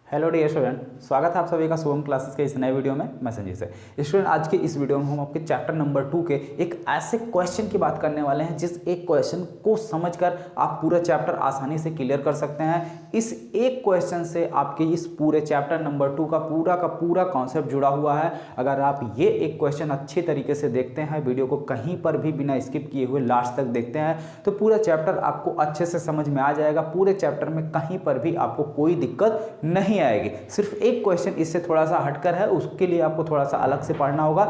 Hello dear student, स्वागत है आप सभी का शुभम क्लासेस के इस नए वीडियो में। मैं संजय से। स्टूडेंट, आज के इस वीडियो में हम आपके चैप्टर नंबर 2 के एक ऐसे क्वेश्चन की बात करने वाले हैं जिस एक क्वेश्चन को समझकर आप पूरा चैप्टर आसानी से क्लियर कर सकते हैं। इस एक क्वेश्चन से आपके इस पूरे चैप्टर नंबर 2 का पूरा कॉन्सेप्ट जुड़ा हुआ है। अगर आप ये एक क्वेश्चन अच्छे तरीके से देखते हैं, वीडियो को कहीं पर भी बिना स्किप किए हुए लास्ट तक देखते हैं, तो पूरा चैप्टर आपको अच्छे से समझ में आ जाएगा। पूरे चैप्टर में कहीं पर भी आपको कोई दिक्कत नहीं आएगी। सिर्फ एक क्वेश्चन इससे थोड़ा सा हटकर है, उसके लिए आपको थोड़ा सा अलग से पढ़ना होगा,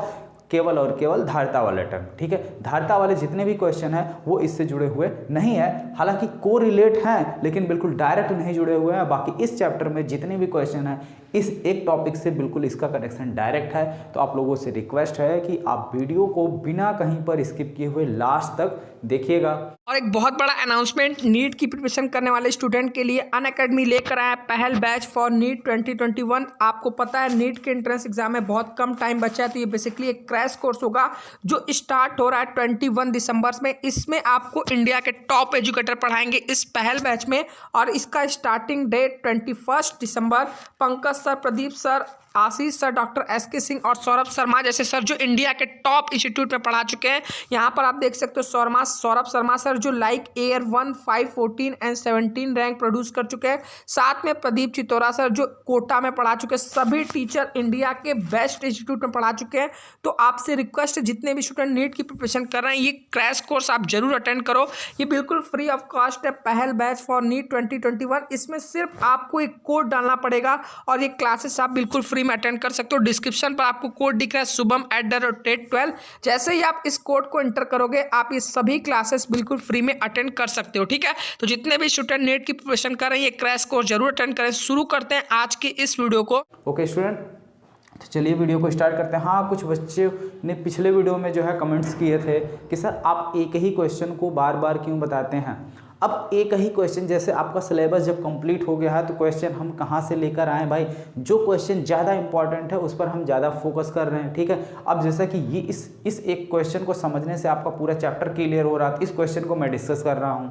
केवल और केवल धारता वाले टर्म। ठीक है, धारता वाले जितने भी क्वेश्चन हैं वो इससे जुड़े हुए नहीं है। हालांकि को रिलेट हैं लेकिन बिल्कुल डायरेक्ट नहीं जुड़े हुए हैं। बाकी इस चैप्टर में जितने भी क्वेश्चन हैं इस एक टॉपिक से बिल्कुल इसका कनेक्शन डायरेक्ट है। तो आप लोगों से रिक्वेस्ट है कि आप वीडियो को बिना कहीं पर स्किप किए हुए लास्ट तक देखिएगा। और एक बहुत बड़ा अनाउंसमेंट, नीट की प्रिपरेशन करने वाले स्टूडेंट के लिए अनअकैडमी लेकर आया पहल बैच फॉर नीट 2021। आपको पता है नीट के एंट्रेंस एग्जाम में बहुत कम टाइम बचा है, तो ये बेसिकली एक क्रैश कोर्स होगा जो स्टार्ट हो रहा है 21 दिसंबर में। इसमें आपको इंडिया के टॉप एजुकेटर पढ़ाएंगे इस पहल बैच में, और इसका स्टार्टिंग डेट 21 दिसंबर। पंकज सर, प्रदीप सर, आशीष सर, डॉक्टर एसके सिंह और सौरभ शर्मा जैसे सर जो इंडिया के टॉप इंस्टीट्यूट में पढ़ा चुके हैं। यहाँ पर आप देख सकते हो सौरभ शर्मा सर जो like air 1, 5, 14 and 17 rank produce कर चुके हैं। साथ में प्रदीप चितौरा सर जो कोटा में पढ़ा चुके हैं। सभी टीचर इंडिया के बेस्ट इंस्टीट्यूट में पढ़ा चुके हैं। तो आपसे रिक्वेस्ट है, जितने भी स्टूडेंट नीट की प्रिपरेशन कर रहे हैं, ये क्रैश कोर्स आप जरूर अटेंड करो। ये बिल्कुल फ्री ऑफ कॉस्ट है, पहल बैच फॉर नीट 2021। इसमें सिर्फ आपको एक कोड डालना पड़ेगा और ये क्लासेस आप बिल्कुल फ्री में अटेंड कर सकते हो। डिस्क्रिप्शन पर आपको कोड दिख रहा है shubham@TET12। जैसे ही आप इस कोड को एंटर करोगे आप ये सभी क्लासेस बिल्कुल फ्री में अटेंड कर सकते हो। ठीक है, तो जितने भी स्टूडेंट नीट की प्रिपरेशन कर रहे हैं ये क्रैश कोर्स जरूर अटेंड करें। शुरू करते हैं आज की इस वीडियो को। ओके स्टूडेंट, तो चलिए वीडियो को स्टार्ट करते हैं। हाँ, कुछ बच्चे ने पिछले वीडियो में जो है कमेंट्स किए थे कि सर आप एक ही क्वेश्चन को बार बार क्यों बताते हैं। अब एक ही क्वेश्चन, जैसे आपका सिलेबस जब कंप्लीट हो गया है तो क्वेश्चन हम कहाँ से लेकर आए भाई। जो क्वेश्चन ज़्यादा इंपॉर्टेंट है उस पर हम ज़्यादा फोकस कर रहे हैं। ठीक है, अब जैसा कि ये इस एक क्वेश्चन को समझने से आपका पूरा चैप्टर क्लियर हो रहा था, इस क्वेश्चन को मैं डिस्कस कर रहा हूँ।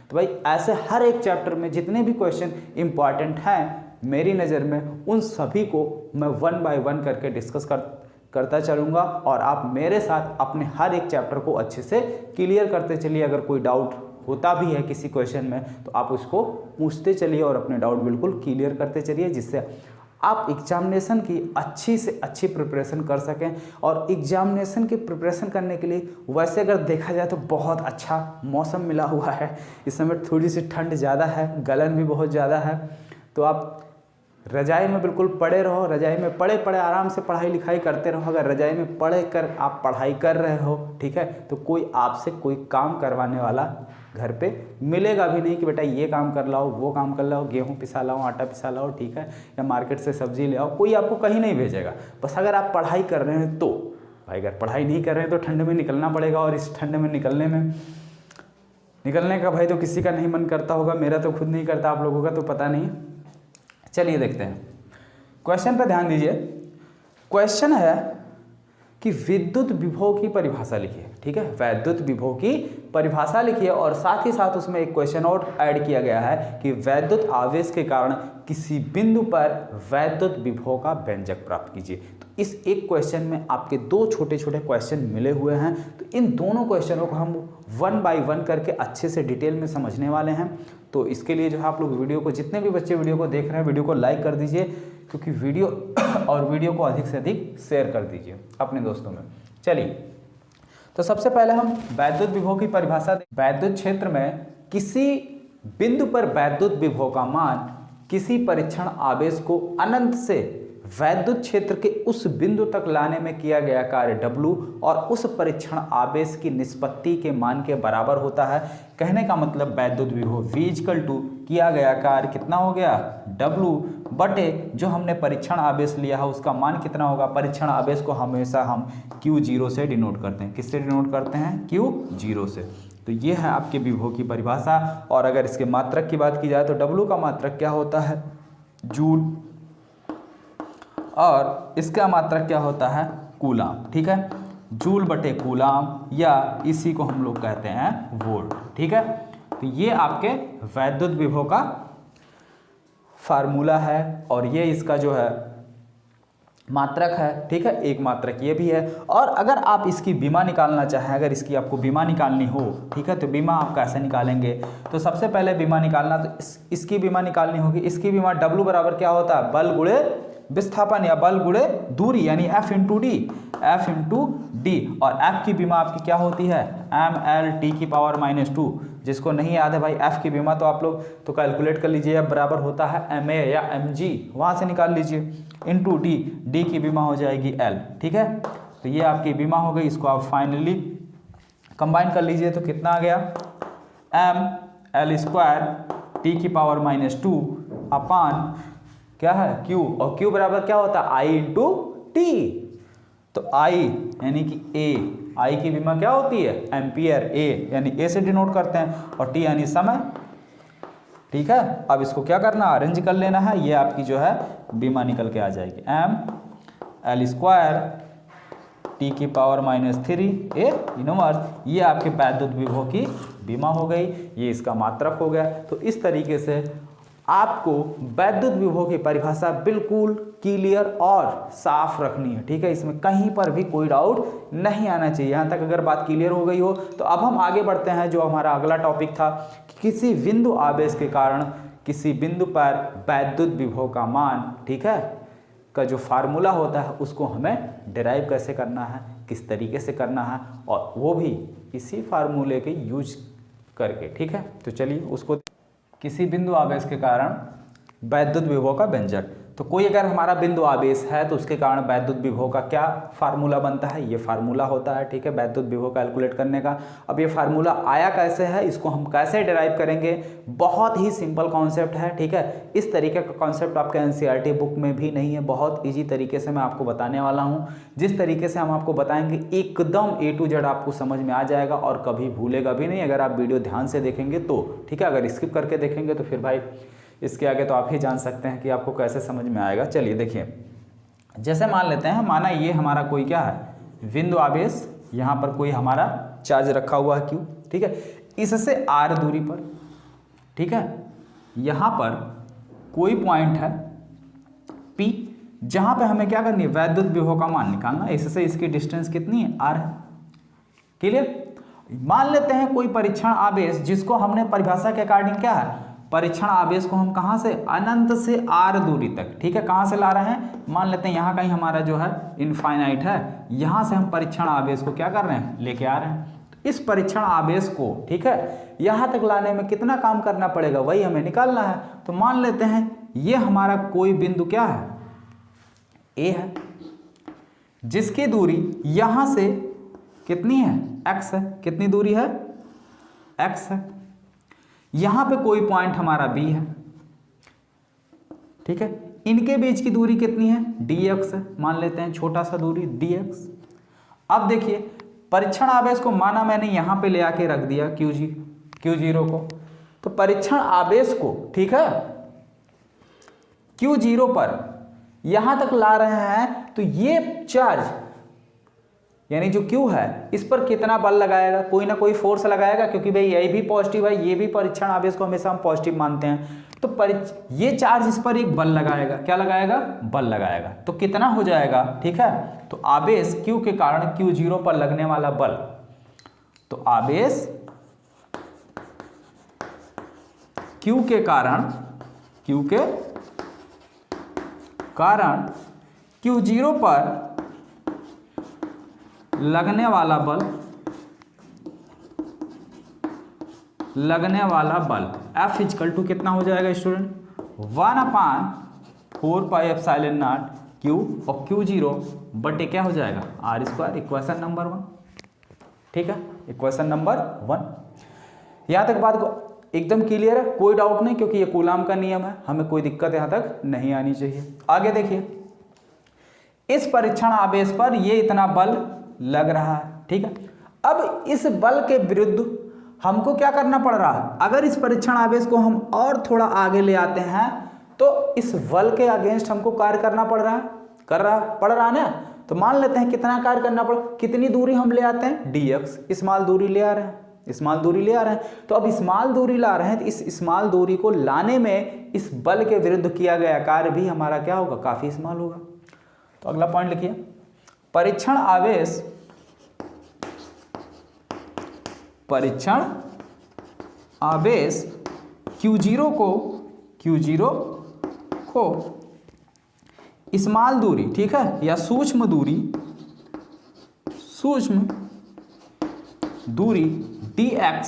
तो भाई ऐसे हर एक चैप्टर में जितने भी क्वेश्चन इंपॉर्टेंट हैं मेरी नज़र में, उन सभी को मैं 1 बाय 1 करके डिस्कस करता चलूँगा और आप मेरे साथ अपने हर एक चैप्टर को अच्छे से क्लियर करते चलिए। अगर कोई डाउट होता भी है किसी क्वेश्चन में तो आप उसको पूछते चलिए और अपने डाउट बिल्कुल क्लियर करते चलिए, जिससे आप एग्जामिनेशन की अच्छी से अच्छी प्रिपरेशन कर सकें। और एग्जामिनेशन की प्रिपरेशन करने के लिए वैसे अगर देखा जाए तो बहुत अच्छा मौसम मिला हुआ है। इस समय थोड़ी सी ठंड ज़्यादा है, गलन भी बहुत ज़्यादा है, तो आप रजाई में बिल्कुल पड़े रहो। रजाई में पड़े पड़े आराम से पढ़ाई लिखाई करते रहो। अगर रजाई में पढ़े कर आप पढ़ाई कर रहे हो, ठीक है, तो कोई आपसे कोई काम करवाने वाला घर पे मिलेगा भी नहीं कि बेटा ये काम कर लाओ, वो काम कर लाओ, गेहूं पिसा लाओ, आटा पिसा लाओ, ठीक है, या मार्केट से सब्जी ले आओ। कोई आपको कहीं नहीं भेजेगा। बस अगर आप पढ़ाई कर रहे हैं तो भाई, अगर पढ़ाई नहीं कर रहे हैं तो ठंड में निकलना पड़ेगा। और इस ठंड में निकलने का भाई तो किसी का नहीं मन करता होगा, मेरा तो खुद नहीं करता, आप लोगों का तो पता नहीं। चलिए देखते हैं क्वेश्चन पर ध्यान दीजिए। क्वेश्चन है कि विद्युत विभव की परिभाषा लिखिए। ठीक है, वैद्युत विभव की परिभाषा लिखिए और साथ ही साथ उसमें एक क्वेश्चन और ऐड किया गया है कि वैद्युत आवेश के कारण किसी बिंदु पर वैद्युत विभव का व्यंजक प्राप्त कीजिए। तो इस एक क्वेश्चन में आपके दो छोटे छोटे क्वेश्चन मिले हुए हैं, तो इन दोनों क्वेश्चनों को हम 1 बाय 1 करके अच्छे से डिटेल में समझने वाले हैं। तो इसके लिए जो है आप लोग वीडियो को, जितने भी बच्चे वीडियो को देख रहे हैं, वीडियो को लाइक कर दीजिए, क्योंकि वीडियो को अधिक से अधिक शेयर कर दीजिए अपने दोस्तों में। चलिए, तो सबसे पहले हम वैद्युत विभव की परिभाषा। वैद्युत क्षेत्र में किसी बिंदु पर वैद्युत विभव का मान किसी परीक्षण आवेश को अनंत से वैद्युत क्षेत्र के उस बिंदु तक लाने में किया गया कार्य W और उस परीक्षण आवेश की निष्पत्ति के मान के बराबर होता है। कहने का मतलब वैद्युत विभव V किया गया कार्य कितना हो गया, W बटे जो हमने परीक्षण आवेश लिया है उसका मान कितना होगा। परीक्षण आवेश को हमेशा हम Q0 से डिनोट करते हैं। किससे डिनोट करते हैं, Q0 से। तो ये है आपके विभव की परिभाषा। और अगर इसके मात्रक की बात की जाए तो W का मात्रक क्या होता है, जूल, और इसका मात्रक क्या होता है, कूलाम। ठीक है, जूल बटे कूलाम, या इसी को हम लोग कहते हैं वोल्ट। ठीक है, तो ये आपके वैद्युत विभव का फार्मूला है और ये इसका जो है मात्रक है, ठीक है, एक मात्रक ये भी है। और अगर आप इसकी बीमा निकालना चाहें, अगर इसकी आपको बीमा निकालनी हो, ठीक है, तो बीमा आप कैसे निकालेंगे? तो सबसे पहले बीमा निकालना, तो इसकी बीमा निकालनी होगी। इसकी बीमा W बराबर क्या होता है? बल गुणे विस्थापन या बल गुणे दूरी, यानी F इंटू डी। और F की बीमा आपकी क्या होती है? mL/10⁻²। जिसको नहीं याद है भाई F की बीमा, तो आप लोग तो कैलकुलेट कर लीजिए, F बराबर होता है MA या mg, वहाँ से निकाल लीजिए, इंटू डी की बीमा हो जाएगी L, ठीक है। तो ये आपकी बीमा हो गई। इसको आप फाइनली कंबाइन कर लीजिए तो कितना आ गया? mL² अपान क्या है? Q, और Q बराबर क्या होता है? I into T. तो I यानी कि A, I की बीमा क्या होती है? एम्पियर। A यानी A से डिनोट करते हैं, और T यानी समय, ठीक है। अब इसको क्या करना? अरेंज कर लेना है। ये आपकी जो है बीमा निकल के आ जाएगी, mL²T⁻³ A 1। ये आपके वैद्युत विभव की बीमा हो गई, ये इसका मात्रक हो गया। तो इस तरीके से आपको वैद्युत विभव की परिभाषा बिल्कुल क्लियर और साफ रखनी है, ठीक है। इसमें कहीं पर भी कोई डाउट नहीं आना चाहिए। यहाँ तक अगर बात क्लियर हो गई हो तो अब हम आगे बढ़ते हैं। जो हमारा अगला टॉपिक था कि किसी बिंदु आवेश के कारण किसी बिंदु पर वैद्युत विभव का मान, ठीक है, का जो फार्मूला होता है उसको हमें डिराइव कैसे करना है, किस तरीके से करना है, और वो भी इसी फार्मूले के यूज करके, ठीक है। तो चलिए उसको, किसी बिंदु आवेश के कारण वैद्युत विभव का व्यंजक। तो कोई अगर हमारा बिंदु आवेश है तो उसके कारण वैद्युत विभव का क्या फार्मूला बनता है? ये फार्मूला होता है, ठीक है, वैद्युत विभव कैलकुलेट करने का। अब ये फार्मूला आया कैसे है, इसको हम कैसे डिराइव करेंगे? बहुत ही सिंपल कॉन्सेप्ट है, ठीक है। इस तरीके का कॉन्सेप्ट आपके एनसीईआरटी बुक में भी नहीं है। बहुत ईजी तरीके से मैं आपको बताने वाला हूँ। जिस तरीके से हम आपको बताएंगे एकदम A to Z आपको समझ में आ जाएगा और कभी भूलेगा भी नहीं अगर आप वीडियो ध्यान से देखेंगे तो, ठीक है। अगर स्किप करके देखेंगे तो फिर भाई इसके आगे तो आप ही जान सकते हैं कि आपको कैसे समझ में आएगा। चलिए देखिए, जैसे मान लेते हैं, माना ये हमारा कोई क्या है? बिंदु आवेश, यहाँ पर कोई हमारा चार्ज रखा हुआ है Q, ठीक है, इससे R दूरी पर, ठीक है, यहाँ पर कोई पॉइंट है P, जहाँ पे हमें क्या करनी है? वैद्युत विभव का मान निकालना। इससे इसकी डिस्टेंस कितनी है? R है। क्लियर? मान लेते हैं कोई परीक्षण आवेश, जिसको हमने परिभाषा के अकॉर्डिंग क्या है? परीक्षण आवेश को हम कहाँ से? अनंत से R दूरी तक, ठीक है, कहाँ से ला रहे हैं? मान लेते हैं यहाँ कहीं हमारा जो है इनफाइनाइट है, यहाँ से हम परीक्षण आवेश को क्या कर रहे हैं? लेके आ रहे हैं। तो इस परीक्षण आवेश को, ठीक है, यहाँ तक लाने में कितना काम करना पड़ेगा वही हमें निकालना है। तो मान लेते हैं ये हमारा कोई बिंदु क्या है? A है, जिसकी दूरी यहाँ से कितनी है? X है। कितनी दूरी है? X है। यहाँ पे कोई पॉइंट हमारा B है, ठीक है, इनके बीच की दूरी कितनी है? dx है। मान लेते हैं छोटा सा दूरी dx। अब देखिए, परीक्षण आवेश को माना मैंने यहाँ पे ले आके रख दिया Q0 को, तो परीक्षण आवेश को, ठीक है, Q0 पर यहाँ तक ला रहे हैं, तो ये चार्ज यानी जो Q है इस पर कितना बल लगाएगा? कोई ना कोई फोर्स लगाएगा, क्योंकि भाई ये भी पॉजिटिव है, ये भी परीक्षण आवेश को हमेशा हम पॉजिटिव मानते हैं। तो ये चार्ज इस पर एक बल लगाएगा। क्या लगाएगा? बल लगाएगा। तो कितना हो जाएगा? ठीक है, तो आवेश Q के कारण Q0 पर लगने वाला बल, तो आवेश Q के कारण Q0 पर लगने वाला बल F इक्वल टू कितना हो जाएगा स्टूडेंट? 1/4πε0 Q और Q0 बटे क्या हो जाएगा? R², इक्वेशन नंबर 1, ठीक है, इक्वेशन नंबर 1। यहाँ तक बात को एकदम क्लियर है, कोई डाउट नहीं, क्योंकि ये कूलाम का नियम है, हमें कोई दिक्कत यहाँ तक नहीं आनी चाहिए। आगे देखिए, इस परीक्षण आवेश पर ये इतना बल लग रहा है, ठीक है। अब इस बल के विरुद्ध हमको क्या करना पड़ रहा है? अगर इस परीक्षण आवेश को हम और थोड़ा आगे ले आते हैं तो इस बल के अगेंस्ट हमको कार्य करना पड़ रहा है ना। तो मान लेते हैं कितना कार्य करना पड़, कितनी दूरी हम ले आते हैं? dx, इस माल दूरी ले आ रहे हैं, स्मॉल दूरी ले आ रहे हैं। तो अब स्मॉल दूरी ला रहे हैं तो इस स्मॉल दूरी को लाने में इस बल के विरुद्ध किया गया कार्य भी हमारा क्या होगा, काफी स्मॉल होगा। तो अगला पॉइंट लिखिए, परीक्षण आवेश Q0 को स्मॉल दूरी, ठीक है, या सूक्ष्म दूरी dx,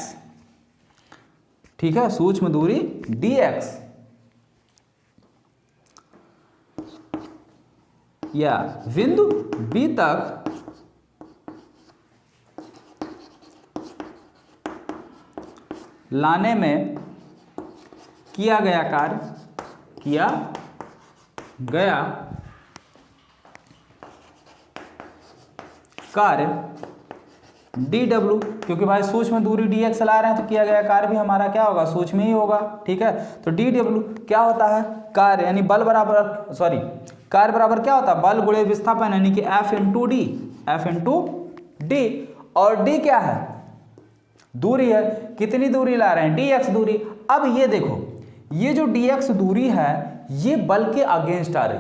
ठीक है, सूक्ष्म दूरी dx या बिंदु B तक लाने में किया गया कार्य dw, क्योंकि भाई सूक्ष्म दूरी dx ला रहे हैं तो किया गया कार्य भी हमारा क्या होगा, सूक्ष्म ही होगा, ठीक है। तो dw क्या होता है, कार्य यानी बल बराबर, कार्य बराबर क्या होता है, बल गुणे विस्थापन यानी कि F इंटू डी, और d क्या है, दूरी है, कितनी दूरी ला रहे हैं, dx दूरी। अब ये देखो, ये जो dx दूरी है ये बल के अगेंस्ट आ रही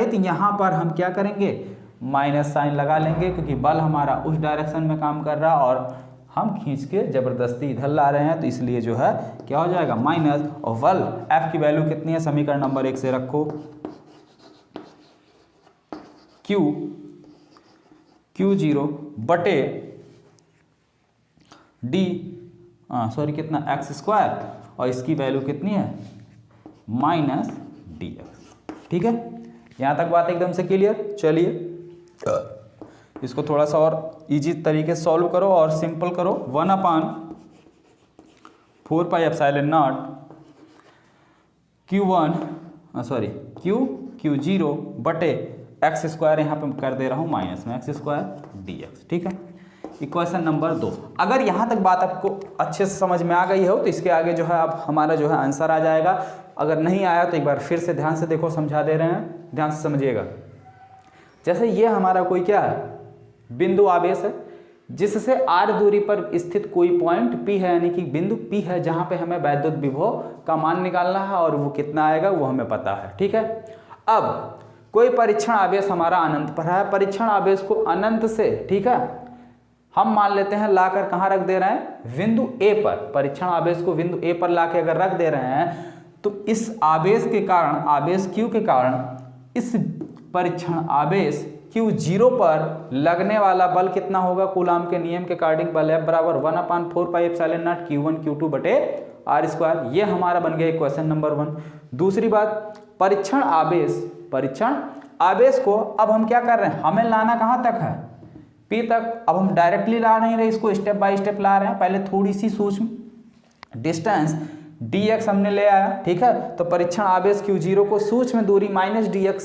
है, तो यहाँ पर हम क्या करेंगे, माइनस साइन लगा लेंगे, क्योंकि बल हमारा उस डायरेक्शन में काम कर रहा है और हम खींच के जबरदस्ती इधर ला रहे हैं, तो इसलिए जो है क्या हो जाएगा, माइनस। और बल F की वैल्यू कितनी है, समीकरण नंबर 1 से रखो, Q0 बटे कितना, x², और इसकी वैल्यू कितनी है, -dx, ठीक है। यहाँ तक बात एकदम से क्लियर। चलिए इसको थोड़ा सा और इजी तरीके से सॉल्व करो और सिंपल करो। 1/4πε0 Q0 बटे x² यहाँ पे कर दे रहा हूँ माइनस में x² dx, ठीक है। Equation number 2। अगर यहाँ तक बात आपको अच्छे से समझ में आ गई हो तो इसके आगे जो है अब हमारा जो है आंसर आ जाएगा। अगर नहीं आया तो एक बार फिर से ध्यान से देखो, समझा दे रहे हैं, ध्यान से समझिएगा। जैसे ये हमारा कोई क्या है, बिंदु आवेश है, जिससे r दूरी पर स्थित कोई पॉइंट P है, यानी कि बिंदु P है जहाँ पे हमें वैद्युत विभव का मान निकालना है और वो कितना आएगा वो हमें पता है, ठीक है। अब कोई परीक्षण आवेश हमारा अनंत पर है, परीक्षण आवेश को अनंत से, ठीक है, हम मान लेते हैं लाकर कहाँ रख दे रहे हैं, बिंदु A पर। परीक्षण आवेश को बिंदु A पर लाके अगर रख दे रहे हैं तो इस आवेश के कारण, आवेश Q के कारण इस परीक्षण आवेश Q0 पर लगने वाला बल कितना होगा, कूलाम के नियम के अकॉर्डिंग बल F बराबर 1/4πε0 Q1 Q2 बटे r²। ये हमारा बन गया इक्वेशन नंबर 1। दूसरी बात, परीक्षण आवेश को अब हम क्या कर रहे हैं, हमें लाना कहाँ तक है, P तक। अब हम डायरेक्टली ला नहीं रहे, इसको स्टेप बाय स्टेप ला रहे हैं। पहले थोड़ी सी सूक्ष्म डिस्टेंस dx हमने ले आया, ठीक है। तो परीक्षण आवेश Q0 को सूक्ष्म दूरी -dx,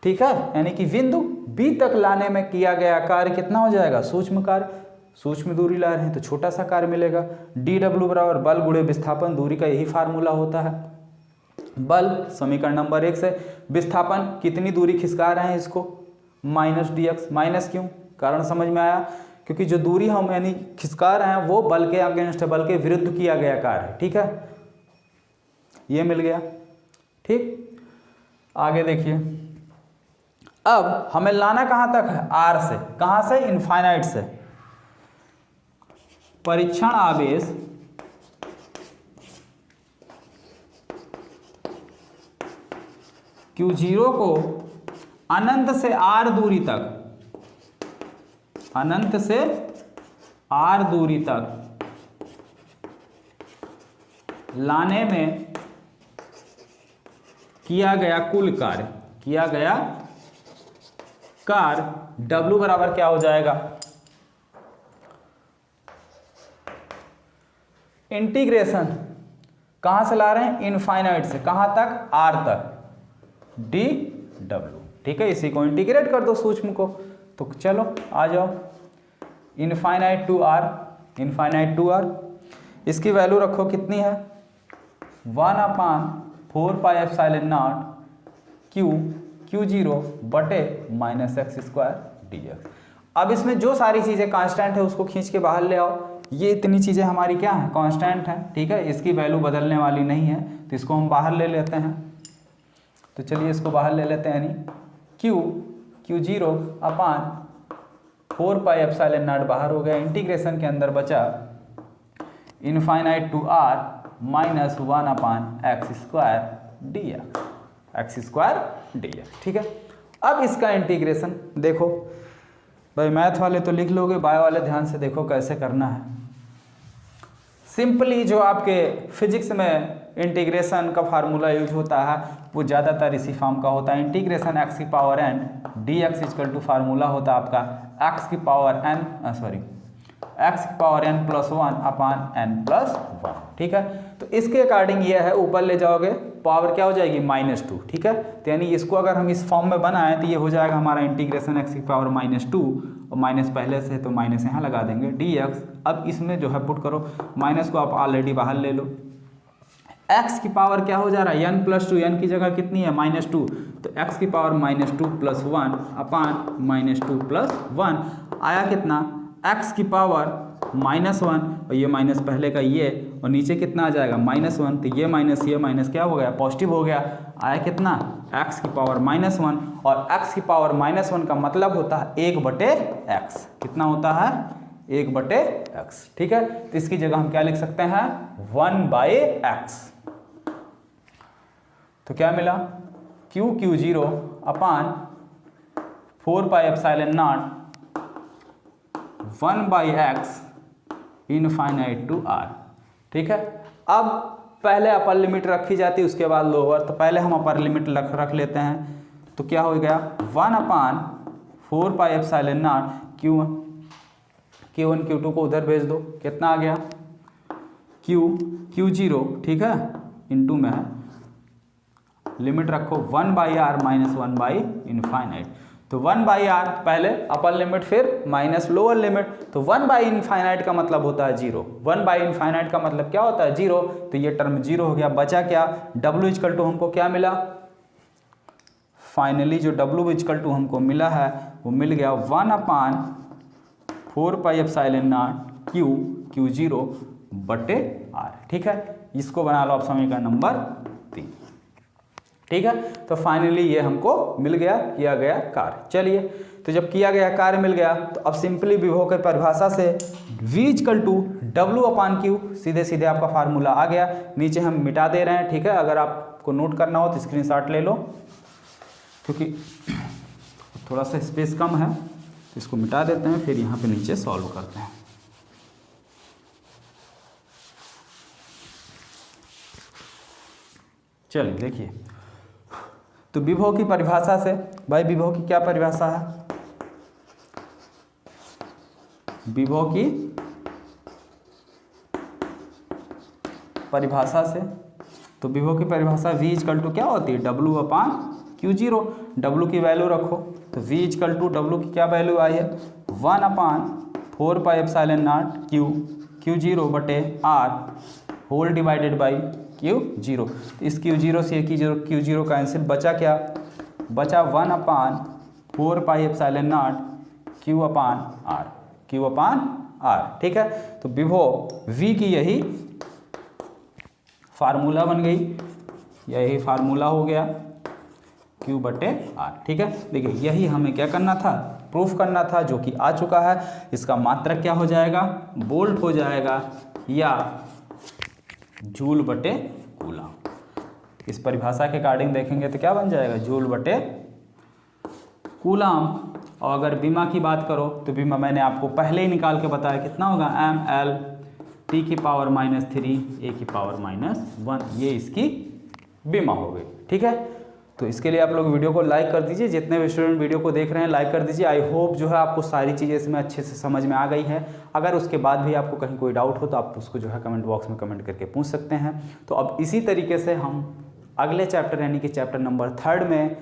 ठीक है, यानी कि बिंदु B तक लाने में किया गया कार्य कितना हो जाएगा, सूक्ष्म कार्य। सूक्ष्म दूरी ला रहे हैं तो छोटा सा कार्य मिलेगा। dw बराबर बल गुणे विस्थापन, दूरी का यही फार्मूला होता है। बल समीकरण नंबर 1 से, विस्थापन कितनी दूरी खिसका रहे हैं इसको, -dx। माइनस क्यों, कारण समझ में आया, क्योंकि जो दूरी हम यानी खिसका रहे हैं वो बल के अगेंस्ट है, बल के विरुद्ध किया गया कार्य है, ठीक है। ये मिल गया, ठीक। आगे देखिए, अब हमें लाना कहाँ तक है, R से। कहाँ से, इनफाइनाइट से। परीक्षण आवेश Q0 को अनंत से R दूरी तक, अनंत से R दूरी तक लाने में किया गया कुल कार्य, W बराबर क्या हो जाएगा, इंटीग्रेशन कहां से ला रहे हैं, इनफाइनाइट से, कहां तक, R तक, dw, ठीक है। इसी को इंटीग्रेट कर दो सूक्ष्म को, तो चलो आ जाओ, इनफाइनाइट टू r, इसकी वैल्यू रखो कितनी है, 1/4πε0 Q0 बटे -x² dx। अब इसमें जो सारी चीज़ें कांस्टेंट है उसको खींच के बाहर ले आओ। ये इतनी चीज़ें हमारी क्या है, कांस्टेंट है, ठीक है, इसकी वैल्यू बदलने वाली नहीं है, तो इसको हम बाहर ले लेते हैं। तो चलिए इसको बाहर ले लेते हैं, यानी Q0 upon 4 pi epsilon not बाहर हो गया, इंटीग्रेशन के अंदर बचा infinite to r minus 1 upon x square dx, ठीक है। अब इसका इंटीग्रेशन देखो भाई, मैथ वाले तो लिख लोगे, बायो वाले ध्यान से देखो कैसे करना है। सिंपली जो आपके फिजिक्स में इंटीग्रेशन का फार्मूला यूज होता है वो ज़्यादातर इसी फॉर्म का होता है, इंटीग्रेशन x की power n dx equal to formula होता है आपका x की power n plus 1 upon n plus 1, ठीक है। तो इसके अकॉर्डिंग ये है, ऊपर ले जाओगे पावर क्या हो जाएगी -2, ठीक है। तो यानी इसको अगर हम इस फॉर्म में बनाएं तो ये हो जाएगा हमारा इंटीग्रेशन x की पावर -2 और माइनस पहले से तो माइनस यहाँ लगा देंगे dx। अब इसमें जो है पुट करो, माइनस को आप ऑलरेडी बाहर ले लो, x की पावर क्या हो जा रहा है n प्लस 2, n की जगह कितनी है -2, तो x की पावर -2 प्लस 1 अपान -2 प्लस 1 आया कितना, x की पावर -1 और ये माइनस पहले का ये, और नीचे कितना आ जाएगा -1, तो ये माइनस क्या हो गया, पॉजिटिव हो गया, आया कितना x की पावर -1, और x की पावर -1 का मतलब होता है 1/x, कितना होता है 1/x, ठीक है। तो इसकी जगह हम क्या लिख सकते हैं 1/x। तो क्या मिला, Q0 upon 4 pi epsilon naught 1/x infinite to r, ठीक है। अब पहले अपर लिमिट रखी जाती है, उसके बाद लोअर, तो पहले हम अपर लिमिट रख लेते हैं। तो क्या हो गया 1 अपान 4 pi epsilon not Q1 Q2 को उधर भेज दो, कितना आ गया Q0, ठीक है, इनटू में है, लिमिट रखो 1/r माइनस 1/इनफाइनाइट। तो 1/r पहले अपर लिमिट फिर माइनस लोअर लिमिट, तो 1/इनफाइनाइट का मतलब होता है 0, 1/इनफाइनाइट का मतलब क्या होता है 0, तो ये टर्म 0 हो गया। बचा क्या, w इक्वल टू हमको क्या मिला, फाइनली जो w इक्वल टू हमको मिला है वो मिल गया 1 अपान 4 पाई एप्सिलॉन नॉट Q0/r, ठीक है। इसको बना लो आप समीकरण नंबर 3, ठीक है। तो फाइनली ये हमको मिल गया, किया गया कार्य। चलिए, तो जब किया गया कार्य मिल गया तो अब सिंपली विभव की परिभाषा से V इक्वल टू W/Q, सीधे सीधे आपका फार्मूला आ गया। नीचे हम मिटा दे रहे हैं, ठीक है, अगर आपको नोट करना हो तो स्क्रीनशॉट ले लो, क्योंकि थोड़ा सा स्पेस कम है, तो इसको मिटा देते हैं, फिर यहाँ पे नीचे सॉल्व करते हैं। चलिए देखिए, तो विभव की परिभाषा से, भाई विभव की क्या परिभाषा है, विभव की परिभाषा से, तो विभव की परिभाषा V इक्वल टू क्या होती है W/Q0, W की वैल्यू रखो, तो V इक्वल टू W की क्या वैल्यू आई है 1/4 pi epsilon naught Q0/r whole divided by Q0। तो इस Q0 से Q0 कैंसिल, बचा क्या, बचा 1/4 पाई एप्सिलॉन नॉट Q/r, ठीक है। तो विभव V की यही फार्मूला बन गई, यही फार्मूला हो गया Q/r, ठीक है। देखिए यही हमें क्या करना था, प्रूफ करना था, जो कि आ चुका है। इसका मात्रक क्या हो जाएगा, वोल्ट हो जाएगा या जूल/कूलम। इस परिभाषा के अकॉर्डिंग देखेंगे तो क्या बन जाएगा, जूल/कूलम। और अगर बीमा की बात करो तो बीमा मैंने आपको पहले ही निकाल के बताया, कितना होगा mL T⁻³ A⁻⁻1, ये इसकी बीमा हो गई, ठीक है। तो इसके लिए आप लोग वीडियो को लाइक कर दीजिए, जितने भी स्टूडेंट वीडियो को देख रहे हैं लाइक कर दीजिए। आई होप जो है आपको सारी चीज़ें इसमें अच्छे से समझ में आ गई है। अगर उसके बाद भी आपको कहीं कोई डाउट हो तो आप उसको जो है कमेंट बॉक्स में कमेंट करके पूछ सकते हैं। तो अब इसी तरीके से हम अगले चैप्टर यानी कि चैप्टर नंबर 3 में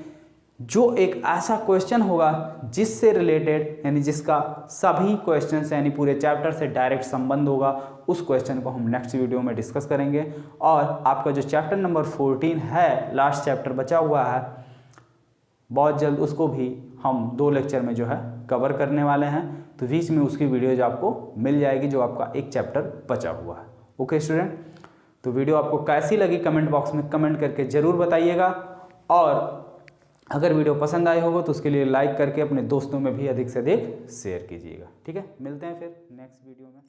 जो एक ऐसा क्वेश्चन होगा जिससे रिलेटेड यानी जिसका सभी क्वेश्चन यानी पूरे चैप्टर से डायरेक्ट संबंध होगा, उस क्वेश्चन को हम नेक्स्ट वीडियो में डिस्कस करेंगे। और आपका जो चैप्टर नंबर 14 है, लास्ट चैप्टर बचा हुआ है, बहुत जल्द उसको भी हम 2 लेक्चर में जो है कवर करने वाले हैं, तो बीच में उसकी वीडियोज आपको मिल जाएगी जो आपका एक चैप्टर बचा हुआ है। ओके स्टूडेंट, तो वीडियो आपको कैसी लगी कमेंट बॉक्स में कमेंट करके ज़रूर बताइएगा, और अगर वीडियो पसंद आए होगा तो उसके लिए लाइक करके अपने दोस्तों में भी अधिक से अधिक शेयर कीजिएगा। ठीक है, मिलते हैं फिर नेक्स्ट वीडियो में।